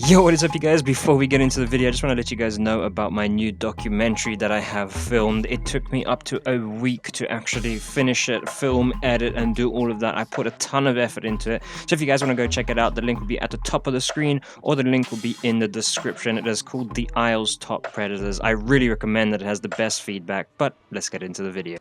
Yo, what is up you guys? Before we get into the video, I just want to let you guys know about my new documentary that I have filmed. It took me up to a week to actually finish it, film, edit, and do all of that. I put a ton of effort into it. So if you guys want to go check it out, the link will be at the top of the screen or the link will be in the description. It is called The Isle's Top Predators. I really recommend that. It has the best feedback, but let's get into the video.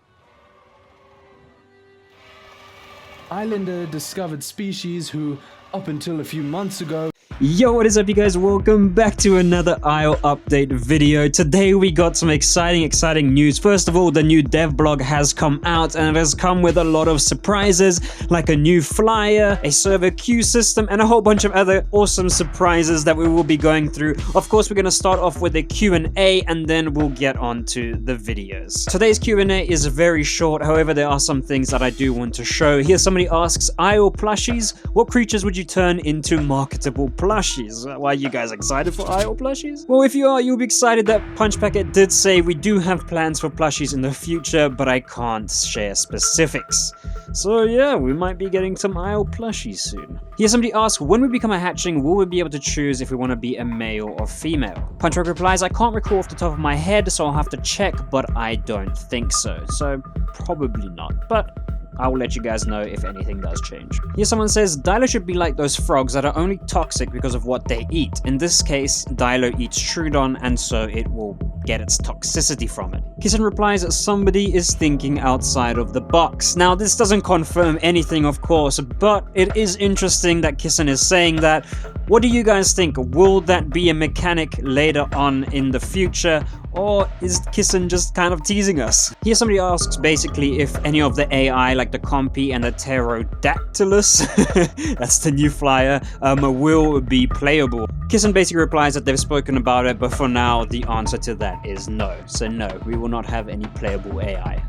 Islander discovered species who, up until a few months ago... Yo, what is up you guys? Welcome back to another Isle update video. Today we got some exciting news. First of all, the new dev blog has come out and it has come with a lot of surprises, like a new flyer, a server queue system, and a whole bunch of other awesome surprises that we will be going through. Of course, we're going to start off with a Q&A and then we'll get on to the videos. Today's Q&A is very short, however there are some things that I do want to show. Here somebody asks, Isle plushies, what creatures would you turn into marketable plushies? Why are you guys excited for Isle plushies? Well, if you are, you'll be excited that Punch Packet did say we do have plans for plushies in the future, but I can't share specifics. So yeah, we might be getting some Isle plushies soon. Here somebody asks, when we become a hatchling, will we be able to choose if we want to be a male or female? Punch Packet replies, I can't recall off the top of my head, so I'll have to check, but I don't think so. So probably not, but I will let you guys know if anything does change. Here someone says, Dilo should be like those frogs that are only toxic because of what they eat. In this case, Dilo eats Trudon and so it will get its toxicity from it. Kissin replies that somebody is thinking outside of the box. Now this doesn't confirm anything of course, but it is interesting that Kissin is saying that. What do you guys think? Will that be a mechanic later on in the future? Or is Kissin just kind of teasing us? Here somebody asks basically if any of the AI like the Compy and the PTERODACTYLUS, that's the new flyer, will be playable. Kissin basically replies that they've spoken about it, but for now the answer to that is no. So no, we will not have any playable AI.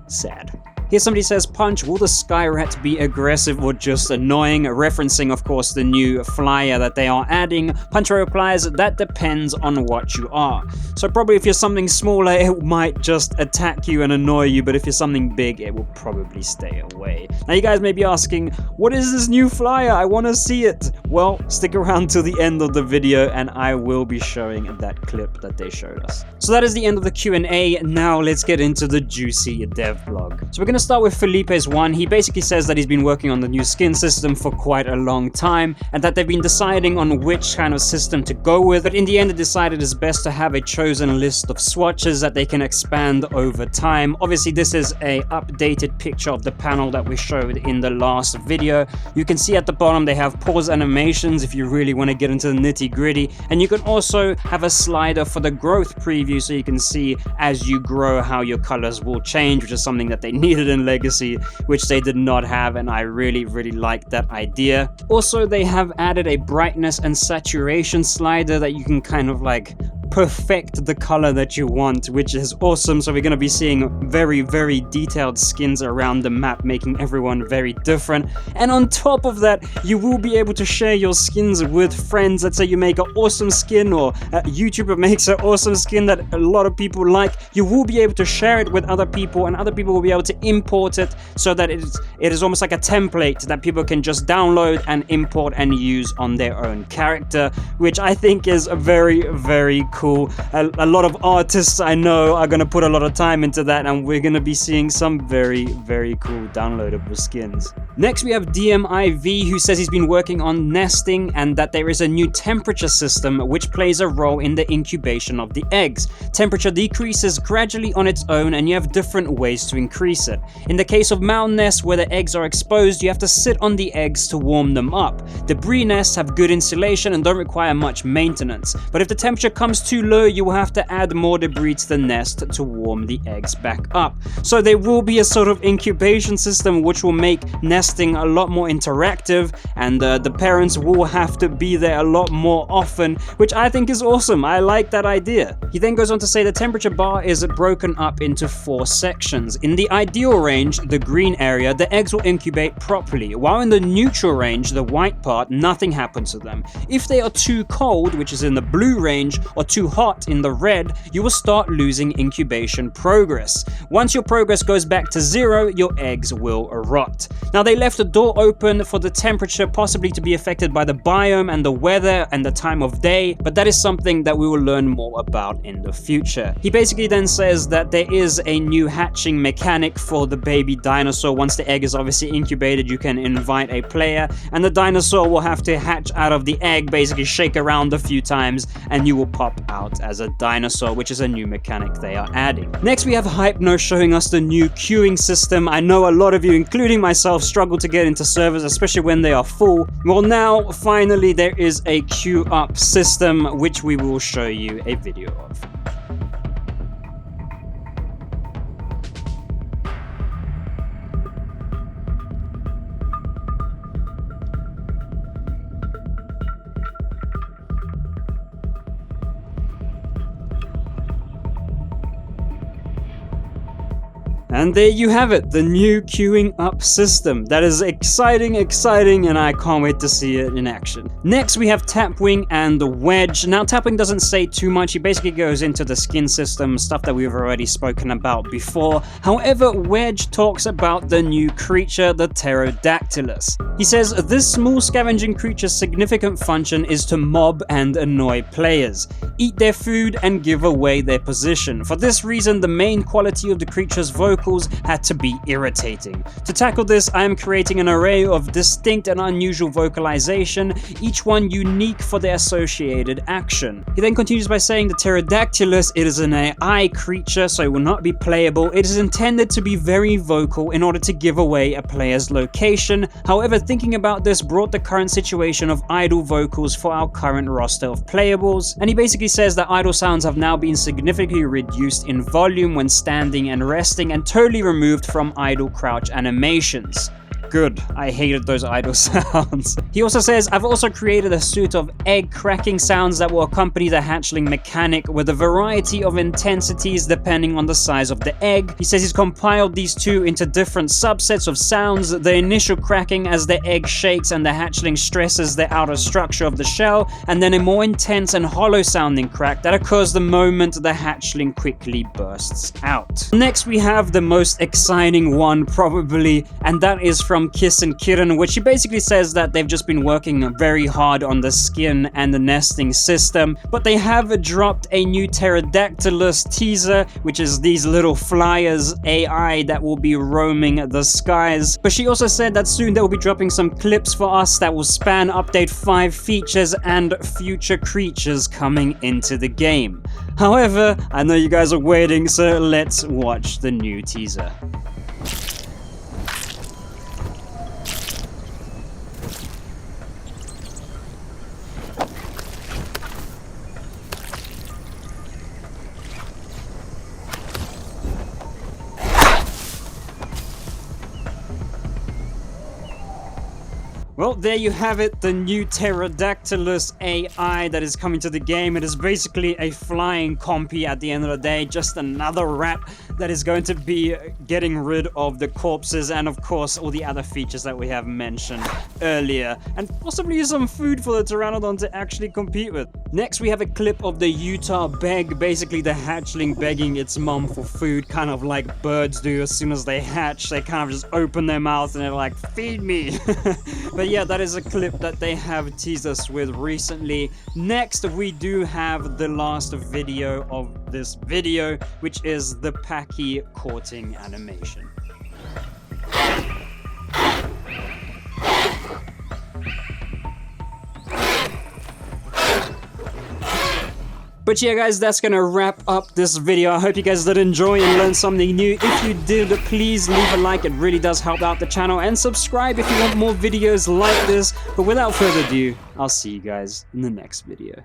Sad. Here somebody says, Punch, will the Skyrat be aggressive or just annoying? Referencing, of course, the new flyer that they are adding. Punch replies, that depends on what you are. So probably if you're something smaller, it might just attack you and annoy you, but if you're something big, it will probably stay away. Now you guys may be asking, what is this new flyer? I want to see it. Well, stick around till the end of the video and I will be showing that clip that they showed us. So that is the end of the Q&A. Now let's get into the juicy dev blog. So we're going to start with Felipe's one. He basically says that he's been working on the new skin system for quite a long time and that they've been deciding on which kind of system to go with, but in the end they decided it's best to have a chosen list of swatches that they can expand over time. Obviously this is a updated picture of the panel that we showed in the last video. You can see at the bottom they have pause animations if you really want to get into the nitty-gritty, and you can also have a slider for the growth preview so you can see as you grow how your colors will change, which is something that they needed in Legacy, which they did not have, and I really like that idea. Also, they have added a brightness and saturation slider that you can kind of like perfect the color that you want, which is awesome. So we're going to be seeing very detailed skins around the map, making everyone very different. And on top of that, you will be able to share your skins with friends. Let's say you make an awesome skin, or a YouTuber makes an awesome skin that a lot of people like. You will be able to share it with other people, and other people will be able to import it so that it is almost like a template that people can just download and import and use on their own character, which I think is very cool. A lot of artists I know are going to put a lot of time into that, and we're going to be seeing some very cool downloadable skins. Next we have DMIV, who says he's been working on nesting and that there is a new temperature system which plays a role in the incubation of the eggs. Temperature decreases gradually on its own and you have different ways to increase it. In the case of mound nests where the eggs are exposed, you have to sit on the eggs to warm them up. Debris nests have good insulation and don't require much maintenance, but if the temperature comes too low, you will have to add more debris to the nest to warm the eggs back up. So there will be a sort of incubation system which will make nesting a lot more interactive, and the parents will have to be there a lot more often, which I think is awesome. I like that idea. He then goes on to say the temperature bar is broken up into 4 sections. In the ideal range, the green area, the eggs will incubate properly, while in the neutral range, the white part, nothing happens to them. If they are too cold, which is in the blue range, or too too hot in the red, you will start losing incubation progress. Once your progress goes back to 0, your eggs will rot. Now, they left the door open for the temperature possibly to be affected by the biome and the weather and the time of day, but that is something that we will learn more about in the future. He basically then says that there is a new hatching mechanic for the baby dinosaur. Once the egg is obviously incubated, you can invite a player, and the dinosaur will have to hatch out of the egg, basically shake around a few times, and you will pop out as a dinosaur, which is a new mechanic they are adding. Next, we have Hypno showing us the new queuing system. I know a lot of you, including myself, struggle to get into servers, especially when they are full. Well, now, finally, there is a queue up system, which we will show you a video of. And there you have it, the new queuing up system. That is exciting, and I can't wait to see it in action. Next, we have Tapwing and the Wedge. Now, Tapwing doesn't say too much. He basically goes into the skin system, stuff that we've already spoken about before. However, Wedge talks about the new creature, the Pterodactylus. He says, this small scavenging creature's significant function is to mob and annoy players, eat their food, and give away their position. For this reason, the main quality of the creature's vocals had to be irritating. To tackle this, I am creating an array of distinct and unusual vocalization, each one unique for their associated action. He then continues by saying the Pterodactylus, it is an AI creature, so it will not be playable. It is intended to be very vocal in order to give away a player's location. However, thinking about this brought the current situation of idle vocals for our current roster of playables, and he basically says that idle sounds have now been significantly reduced in volume when standing and resting, and totally removed from idle crouch animations. Good. I hated those idle sounds. He also says, I've also created a suite of egg cracking sounds that will accompany the hatchling mechanic with a variety of intensities depending on the size of the egg. He says he's compiled these two into different subsets of sounds, the initial cracking as the egg shakes and the hatchling stresses the outer structure of the shell, and then a more intense and hollow sounding crack that occurs the moment the hatchling quickly bursts out. Next, we have the most exciting one probably, and that is from Kiss and Kitten, which he basically says that they've just been working very hard on the skin and the nesting system, but they have dropped a new Pterodactylus teaser, which is these little flyers AI that will be roaming the skies. But she also said that soon they will be dropping some clips for us that will span update 5 features and future creatures coming into the game. However, I know you guys are waiting, so let's watch the new teaser. Well, there you have it, the new Pterodactylus AI that is coming to the game. It is basically a flying compy at the end of the day, just another rat that is going to be getting rid of the corpses and, of course, all the other features that we have mentioned earlier, and possibly some food for the Pteranodon to actually compete with. Next, we have a clip of the Utah beg, basically the hatchling begging its mom for food, kind of like birds do. As soon as they hatch, they kind of just open their mouth and they're like, feed me. But yeah, that is a clip that they have teased us with recently. Next, we do have the last video of this video, which is the Packy courting animation. But yeah guys, that's gonna wrap up this video. I hope you guys did enjoy and learn something new. If you did, please leave a like. It really does help out the channel. And subscribe if you want more videos like this. But without further ado, I'll see you guys in the next video.